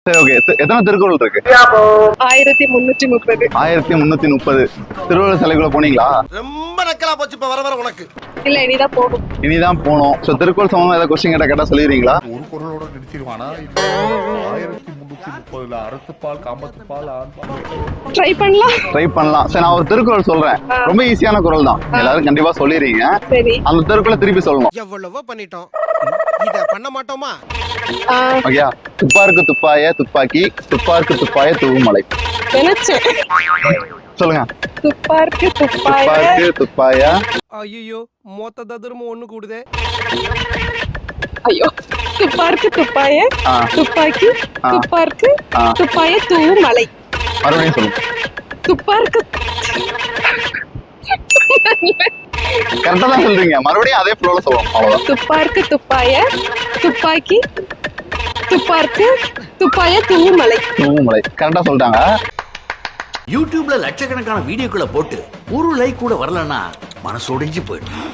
சரி, ஓகே. எத்தனை திருக்குறள் இருக்கு? 1330. 1330 திருவள்ளுவர் சிலைக்குள்ள போனீங்களா? ரொம்ப நக்கலா போச்சு இப்ப வர உனக்கு. இல்ல, இனிதான் போகும். இனிதான் போனோம். சோ திருக்குறள் சம்பந்தமா ஏதாவது கொஸ்டின் கேட்டா சொல்லிடுறீங்களா? ஒரு குரலோட நிறுத்திடுவானா? 1330 அறத்துப்பால் காமத்துப்பால் ட்ரை பண்ணலாம். ட்ரை பண்ணலாம். சரி, நான் ஒரு திருக்குறள் சொல்றேன். ரொம்ப ஈஸியான குறள் தான், எல்லாரும் கண்டிப்பா சொல்லிடுறீங்க. சரி. அந்த திருக்குறளை திருப்பி சொல்லணும். எவ்வளவோ பண்ணிட்டோம், இத பண்ண மாட்டோமா? ஓகேயா? துப்பாருக்கு துப்பாய துப்பாக்கி, துப்பாருக்கு துப்பாய தூவுமலை. நினைச்சேன். சொல்லுங்க. துப்பார்க்கு துப்பாய. துப்பாருக்கு துப்பாய. ஐயோ, மொத்த ததுரமும் ஒண்ணு கூடுதே. ஐயோ. துப்பார்க்கு துப்பாய துப்பாக்கி, துப்பார்க்கு துப்பாய தூவுமலை. மறுபடியும் சொல்லுங்க. துப்பார்க்கு கரெக்டா தான் சொல்றீங்க. மறுபடியும் அதே ஃப்ளோல சொல்லணும். அவ்வளவுதான். துப்பார்க்கு துப்பாய துப்பாக்கி, துப்பார்க்கு துப்பாய தூவுமலை. தூவுமலை கரெக்டா சொல்லிட்டாங்க. யூடியூப்ல லட்சக்கணக்கான வீடியோக்களை போட்டு ஒரு லைக் கூட வரலன்னா மனசு உடைஞ்சு போயிடும்.